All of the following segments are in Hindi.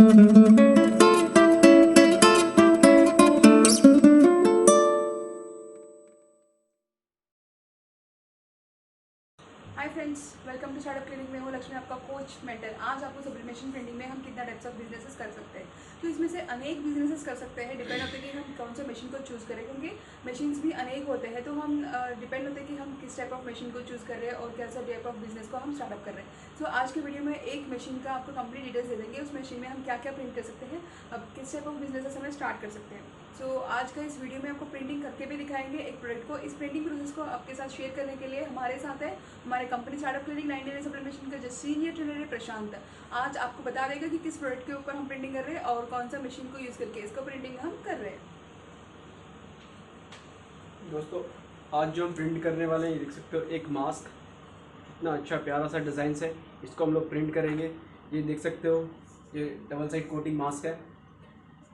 Hi friends, welcome to startup clinic में हूँ लक्ष्मी, आपका कोच मेंटर। आज आपको सब्लिमेशन प्रिंटिंग में हम कितना टाइप्स ऑफ बिजनेसेस कर सकते हैं। तो इसमें से अनेक बिजनेसेस कर सकते हैं। डिपेंड होता है कि हम कौन से मशीन को चूज़ करें, क्योंकि मशीन्स भी अनेक होते हैं। तो हम डिपेंड होते हैं कि हम किस टाइप ऑफ मशीन को चूज़ कर रहे हैं और कैसा टाइप ऑफ बिजनेस को हम स्टार्टअप कर रहे हैं। तो आज के वीडियो में एक मशीन का आपको कंप्लीट डिटेल्स दे देंगे। उस मशीन में हम क्या क्या प्रिंट कर सकते हैं, अब किस टाइप ऑफ बिजनेसेस हमें स्टार्ट कर सकते हैं। आज का इस वीडियो में आपको प्रिंटिंग करके भी दिखाएंगे एक प्रोडक्ट को। इस प्रिंटिंग प्रोसेस को आपके साथ शेयर करने के लिए हमारे साथ है हमारे company startup clinic 90 days sublimation का जो सीनियर ट्रेनर है प्रशांत। आज आपको बता देगा कि किस प्रोडक्ट के ऊपर हम प्रिंटिंग कर रहे हैं और कौन सा मशीन को यूज़ करके इसको प्रिंटिंग हम कर रहे हैं। दोस्तों, आज जो हम प्रिंट करने वाले हैं, ये देख सकते हो एक मास्क, इतना अच्छा प्यारा सा डिज़ाइन है। इसको हम लोग प्रिंट करेंगे। ये देख सकते हो, ये डबल साइड कोटिंग मास्क है,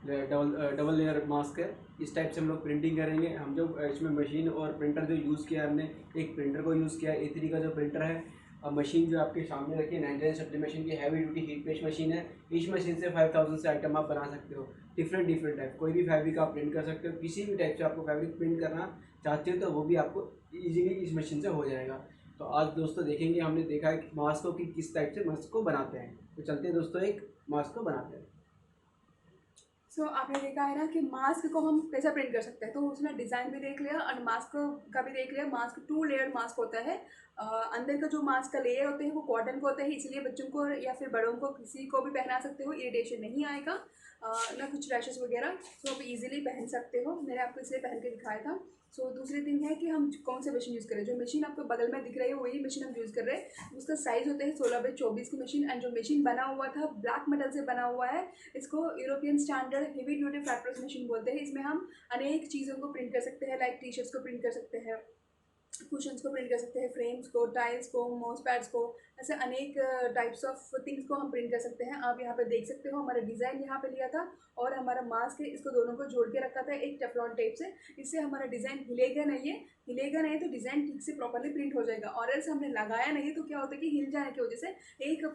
डबल लेयर मास्क है। इस टाइप से हम लोग प्रिंटिंग करेंगे। हम जो इसमें मशीन और प्रिंटर जो यूज़ किया है, हमने एक प्रिंटर को यूज़ किया है, A3 का जो प्रिंटर है। और मशीन जो आपके सामने रखी है 99 सब्लिमेशन की heavy duty heat paste machine है। इस मशीन से 5000 से आइटम आप बना सकते हो। डिफरेंट टाइप, कोई भी फैब्रिक आप प्रिंट कर सकते हो। किसी भी टाइप से आपको फैब्रिक प्रिंट करना चाहते हो तो वो भी आपको ईजिली इस मशीन से हो जाएगा। तो आज दोस्तों देखेंगे, हमने देखा है मास्क को कि किस टाइप से मास्क को बनाते हैं। तो चलते हैं दोस्तों, एक मास्क को बनाते हैं। आपने देखा है ना कि मास्क को हम कैसा प्रिंट कर सकते हैं। तो उसमें डिज़ाइन भी देख लिया और मास्क का भी देख लिया। मास्क 2 लेयर मास्क होता है। अंदर का जो मास्क का लेयर होते हैं वो कॉटन का होता है, इसलिए बच्चों को या फिर बड़ों को किसी को भी पहना सकते हो, इरिटेशन नहीं आएगा, ना कुछ रैशेस वगैरह। तो आप इजीली पहन सकते हो। मैंने आपको इसलिए पहन के दिखाया था। दूसरी थिंग है कि हम कौन से मशीन यूज़ करें। जो मशीन आपको बगल में दिख रही है वही मशीन हम यूज़ कर रहे हैं। उसका साइज़ होता है 16x24 की मशीन। एंड जो मशीन बना हुआ था ब्लैक मेटल से बना हुआ है। इसको European standard heavy duty flat press machine बोलते हैं। इसमें हम अनेक चीज़ों को प्रिंट कर सकते हैं, लाइक टी शर्ट्स को प्रिंट कर सकते हैं, कुशन्स को प्रिंट कर सकते हैं, फ्रेम्स को, टाइल्स को, माउस पैड्स को, ऐसे अनेक टाइप्स ऑफ थिंग्स को हम प्रिंट कर सकते हैं। आप यहाँ पे देख सकते हो हमारा डिज़ाइन यहाँ पे लिया था और हमारा मास्क है, इसको दोनों को जोड़ के रखा था एक टेफ्लॉन टेप से। इससे हमारा डिज़ाइन हिलेगा नहीं है। हिलेगा नहीं तो डिज़ाइन ठीक से प्रॉपरली प्रिंट हो जाएगा। और एल्स हमने लगाया नहीं तो क्या होता है कि हिल जाने की वजह से एक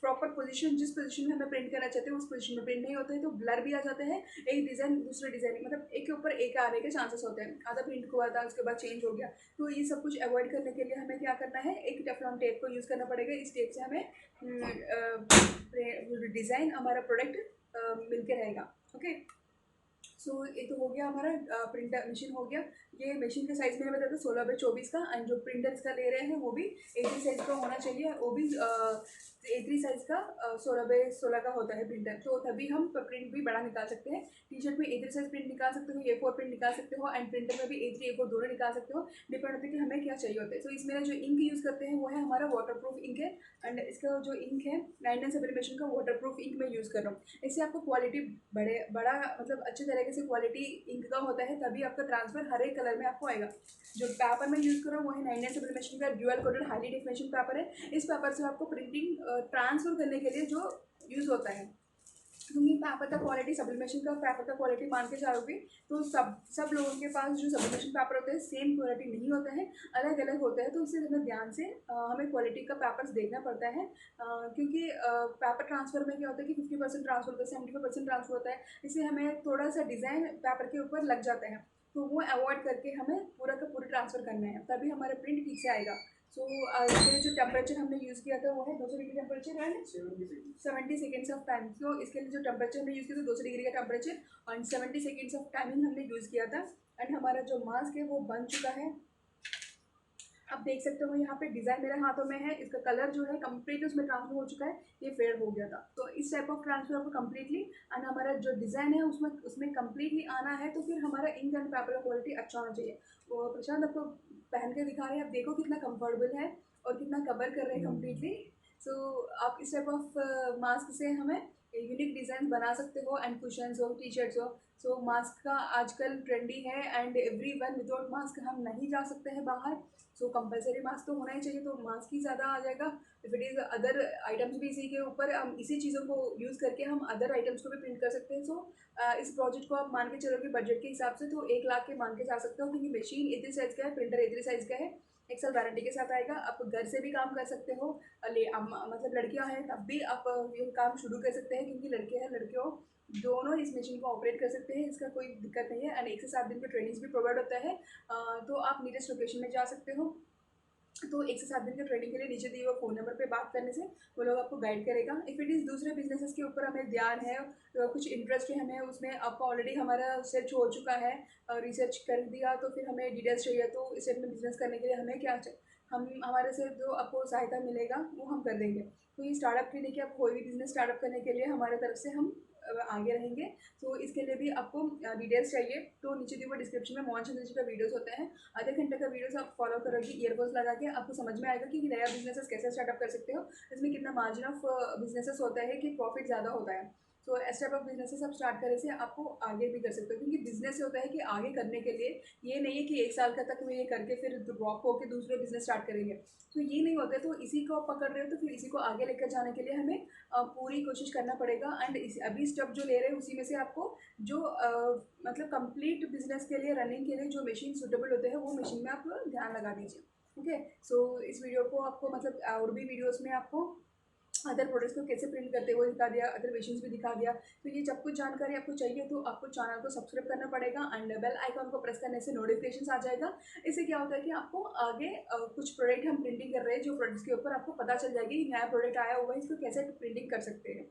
प्रॉपर पोजीशन, जिस पोजीशन में हमें प्रिंट करना चाहते हैं उस पोजीशन में प्रिंट नहीं होता है, तो ब्लर भी आ जाता है। एक डिज़ाइन दूसरे डिज़ाइन मतलब एक के ऊपर एक आने के चांसेस होते हैं। आधा प्रिंट हुआ था उसके बाद चेंज हो गया। तो ये सब कुछ अवॉइड करने के लिए हमें क्या करना है, एक टेफ्लॉन टेप को यूज़ करना पड़ेगा। इस टेप से हमें डिज़ाइन हमारा प्रोडक्ट मिल के रहेगा। ओके, ये तो हो गया हमारा प्रिंटर मशीन हो गया। ये मशीन का साइज़ मैंने बताया था 16x24 का। एंड जो प्रिंटर इसका ले रहे हैं वो भी A3 साइज़ का होना चाहिए। वो भी A3 साइज़ का 16x16 का होता है प्रिंटर। तो तभी हम प्रिंट भी बड़ा निकाल सकते हैं। टी शर्ट में A3 साइज़ प्रिंट निकाल सकते हो, A4 प्रिंट निकाल सकते हो, एंड प्रिंटर में भी A3 A4 दोनों निकाल सकते हो। डिपेंड होता है कि हमें क्या चाहिए होता है। तो इसमें जो इंक यूज़ करते हैं वो है हमारा वाटर प्रूफ इंक है। एंड इसका जो इंक है 99 सब्लिमेशन का वाटर प्रूफ इंक मैं यूज़ कर रहा हूँ। इससे आपको क्वालिटी बड़ा मतलब अच्छे तरीके से क्वालिटी इंक का होता है, तभी आपका ट्रांसफर हर एक कलर में आपको आएगा। जो पेपर मैं यूज़ कर रहा हूँ वो है 99 सब्लिमेशन का dual coated highly definition paper है। इस पेपर से आपको प्रिंटिंग ट्रांसफर करने के लिए जो यूज़ होता है, क्योंकि पेपर का क्वालिटी सब्लिमेशन का पेपर का क्वालिटी मान के चलोगे तो सब लोगों के पास जो सब्लिमेशन पेपर होते हैं सेम क्वालिटी नहीं होता है, अलग अलग होता है। तो इससे हमें ध्यान से हमें क्वालिटी का पेपर्स देखना पड़ता है। क्योंकि पेपर ट्रांसफ़र में क्या होता है कि 50% ट्रांसफर होता है, 75% ट्रांसफर होता है। इससे हमें थोड़ा सा डिज़ाइन पेपर के ऊपर लग जाता है। तो वो अवॉइड करके हमें पूरा का पूरा ट्रांसफ़र करना है, तभी हमारा प्रिंट ठीक से आएगा। इसके लिए जो टेम्परेचर हमने यूज़ किया था वो है 200 डिग्री टेम्परेचर है 70 सेकेंड्स ऑफ टाइम। तो इसके लिए जो टेम्परेचर हमने यूज़ किया था 200 डिग्री का टेम्परेचर और 70 सेकेंड्स ऑफ टाइमिंग हमने यूज़ किया था। एंड हमारा जो मास्क है वो बन चुका है। आप देख सकते हो यहाँ पे डिज़ाइन मेरे हाथों में है, इसका कलर जो है कम्प्लीट उसमें ट्रांसफर हो चुका है, ये फेड हो गया था। तो इस टाइप ऑफ ट्रांसफर आपको कम्प्लीटली एंड हमारा जो डिज़ाइन है उसमें उसमें कम्प्लीटली आना है। तो फिर हमारा इंक एंड पेपर का क्वालिटी अच्छा होना चाहिए। वो प्रशांत आपको पहन के दिखा रहे हैं, आप देखो कितना कम्फर्टेबल है और कितना कवर कर रहे हैं कम्प्लीटली। आप इस टाइप ऑफ मास्क से हमें यूनिक डिज़ाइन बना सकते हो, एंड कुशन्स हो, टी शर्ट्स हो। मास्क का आजकल ट्रेंडी है and every one without mask हम नहीं जा सकते हैं बाहर। कंपलसरी मास्क तो होना ही चाहिए, तो मास्क ही ज़्यादा आ जाएगा। If it is other items भी इसी के ऊपर हम इसी चीज़ों को यूज़ करके हम अदर आइटम्स को भी प्रिंट कर सकते हैं। इस प्रोजेक्ट को आप मान के चलोगे बजट के हिसाब से तो 1 लाख के मान के जा सकते हो, क्योंकि मशीन A3 साइज़ का है, प्रिंटर A3 साइज़ का है। 1 साल वारंटी के साथ आएगा। आप घर से भी काम कर सकते हो, मतलब लड़कियां हैं तब भी आप ये काम शुरू कर सकते हैं, क्योंकि लड़के हैं लड़कियों दोनों इस मशीन को ऑपरेट कर सकते हैं, इसका कोई दिक्कत नहीं है। एंड 1 से 7 दिन का ट्रेनिंग्स भी प्रोवाइड होता है। तो आप नियरेस्ट लोकेशन में जा सकते हो। तो 1 से 7 दिन के ट्रेनिंग के लिए नीचे दिए हुए फ़ोन नंबर पे बात करने से वो लोग आपको गाइड करेगा। इफ़ इट इज़ दूसरे बिजनेसेस के ऊपर हमें ध्यान है, कुछ इंटरेस्ट है हमें उसमें, आपका ऑलरेडी हमारा सर्च हो चुका है, रिसर्च कर दिया, तो फिर हमें डिटेल्स चाहिए, तो इस सेट में बिजनेस करने के लिए हमें क्या हम हमारे से जो आपको सहायता मिलेगा वो हम कर देंगे। तो ये स्टार्टअप के लिए कि आप कोई भी बिजनेस स्टार्टअप करने के लिए हमारे तरफ से हम आगे रहेंगे। तो इसके लिए भी आपको डिटेल्स चाहिए तो नीचे दिए हुए डिस्क्रिप्शन में मोहन चंद्र जी का वीडियोस होते हैं, आधे घंटे का वीडियोस आप फॉलो करोगे ईयरबड्स लगा के, आपको समझ में आएगा कि नया बिजनेस कैसे स्टार्टअप कर सकते हो, इसमें कितना मार्जिन ऑफ बिजनेसेस होता है कि प्रॉफिट ज़्यादा होता है। सो इस टाइप ऑफ बिजनेसेस आप स्टार्ट करने से आपको आगे भी कर सकते हो, क्योंकि बिजनेस होता है कि आगे करने के लिए ये नहीं है कि 1 साल का तक में ये करके फिर ड्रॉप होकर दूसरे बिजनेस स्टार्ट करेंगे, तो ये नहीं होता है। तो इसी को आप पकड़ रहे हो तो फिर इसी को आगे लेकर जाने के लिए हमें पूरी कोशिश करना पड़ेगा। एंड अभी स्टेप जो ले रहे हैं उसी में से आपको जो मतलब कंप्लीट बिजनेस के लिए रनिंग के लिए जो मशीन सूटेबल होते हैं वो मशीन में आप ध्यान लगा दीजिए। ओके, सो इस वीडियो को आपको मतलब और भी वीडियोस में आपको अदर प्रोडक्ट्स को कैसे प्रिंट करते हुए दिखा दिया, अदर मशीन्स भी दिखा दिया। तो ये जब कुछ जानकारी आपको चाहिए तो आपको चैनल को सब्सक्राइब करना पड़ेगा एंड बेल आइकॉन को प्रेस करने से नोटिफिकेशन आ जाएगा। इससे क्या होता है कि आपको आगे कुछ प्रोडक्ट हम प्रिंटिंग कर रहे हैं, जो प्रोडक्ट्स के ऊपर आपको पता चल जाएगी कि नया प्रोडक्ट आया हुआ है, इसको कैसे प्रिंटिंग कर सकते हैं।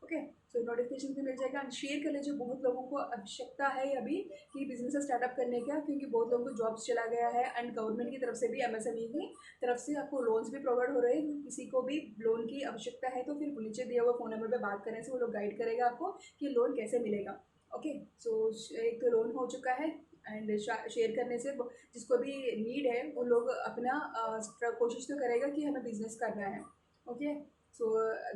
ओके, सो नोटिफिकेशन भी मिल जाएगा। एंड शेयर कर लीजिए, बहुत लोगों को आवश्यकता है अभी कि बिजनेस स्टार्टअप करने का, क्योंकि बहुत लोगों को जॉब्स चला गया है एंड गवर्नमेंट की तरफ से भी एमएसएमई की तरफ से आपको लोन्स भी प्रोवाइड हो रहे हैं। किसी को भी लोन की आवश्यकता है तो फिर नीचे दिया हुआ फ़ोन नंबर पे बात करने से वो लोग गाइड करेगा आपको कि लोन कैसे मिलेगा। ओके, सो एक तो लोन हो चुका है एंड शेयर करने से जिसको भी नीड है वो लोग अपना कोशिश तो करेगा कि हमें बिजनेस करना है। ओके, सो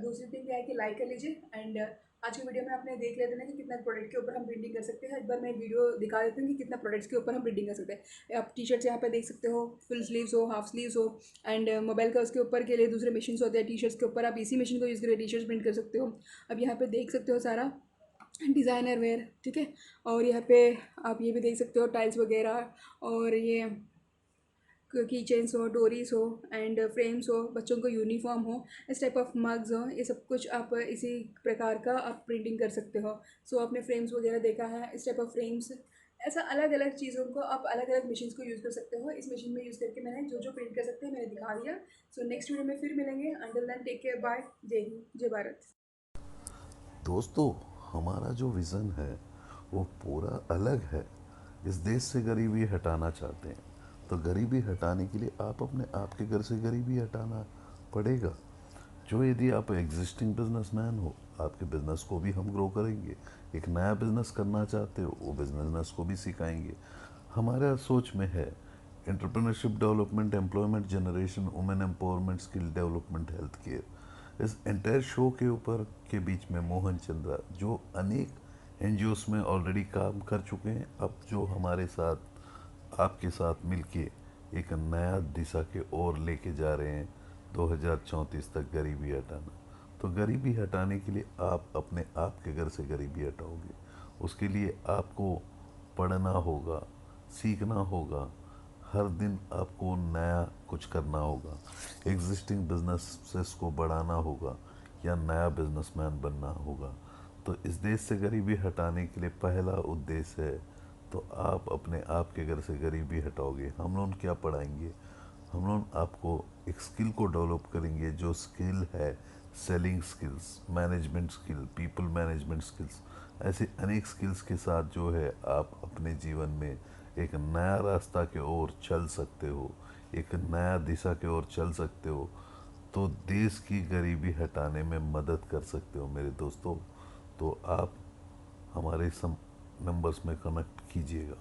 दूसरी थिंग क्या है कि लाइक कर लीजिए। एंड आज की वीडियो में आपने देख लेते हैं कि कितना प्रोडक्ट के ऊपर हम प्रिंटिंग कर सकते हैं। एक बार मैं वीडियो दिखा देती हूँ कि कितना प्रोडक्ट्स के ऊपर हम प्रिंटिंग कर सकते हैं। आप टी शर्ट्स यहाँ पे देख सकते हो, फुल स्लीव्स हो, हाफ स्लीव्स हो, एंड मोबाइल का उसके ऊपर के लिए दूसरे मशीन्स होते हैं। टी शर्ट्स के ऊपर आप इसी मशीन को यूज़ करके टी शर्ट्स प्रिंट कर सकते हो। अब यहाँ पे देख सकते हो सारा डिज़ाइनर वेयर, ठीक है। और यहाँ पे आप ये भी देख सकते हो टाइल्स वगैरह, और ये की चेन्स हो, डोरीज हो एंड फ्रेम्स हो, बच्चों को यूनिफॉर्म हो, इस टाइप ऑफ मग्स हो, ये सब कुछ आप इसी प्रकार का आप प्रिंटिंग कर सकते हो। सो आपने फ्रेम्स वगैरह देखा है, इस टाइप ऑफ फ्रेम्स, ऐसा अलग अलग चीज़ों को आप अलग अलग मशीन्स को यूज़ कर सकते हो। इस मशीन में यूज़ करके मैंने जो जो प्रिंट कर सकते हैं मैंने दिखा दिया। सो नेक्स्ट वीडियो में फिर मिलेंगे। Until then take care, bye, जय हिंद, जय भारत। दोस्तों, हमारा जो विज़न है वो पूरा अलग है। इस देश से गरीबी हटाना चाहते हैं, तो गरीबी हटाने के लिए आपके घर से गरीबी हटाना पड़ेगा। जो यदि आप एग्जिस्टिंग बिजनेसमैन हो, आपके बिजनेस को भी हम ग्रो करेंगे। एक नया बिजनेस करना चाहते हो, वो बिजनेस को भी सिखाएंगे। हमारा सोच में है entrepreneurship development, employment generation, women empowerment, skill development, health care. इस एंटायर शो के ऊपर के बीच में मोहन चंद्रा, जो अनेक एनजीओस में ऑलरेडी काम कर चुके हैं, अब जो हमारे साथ आपके साथ मिलके एक नया दिशा के ओर लेके जा रहे हैं 2034 तक गरीबी हटाना। तो गरीबी हटाने के लिए आप अपने आप के घर से गरीबी हटाओगे। उसके लिए आपको पढ़ना होगा, सीखना होगा, हर दिन आपको नया कुछ करना होगा, एग्जिस्टिंग बिजनेसेस को बढ़ाना होगा या नया बिजनेसमैन बनना होगा। तो इस देश से गरीबी हटाने के लिए पहला उद्देश्य है, तो आप अपने आप के घर से गरीबी हटाओगे। हम लोग क्या पढ़ाएंगे? हम लोग आपको एक स्किल को डेवलप करेंगे, जो स्किल है selling skills, management skill, people management skills. ऐसे अनेक स्किल्स के साथ जो है आप अपने जीवन में एक नया रास्ता के ओर चल सकते हो, एक नया दिशा के ओर चल सकते हो, तो देश की गरीबी हटाने में मदद कर सकते हो मेरे दोस्तों। तो आप हमारे नंबर्स में कनेक्ट कीजिएगा।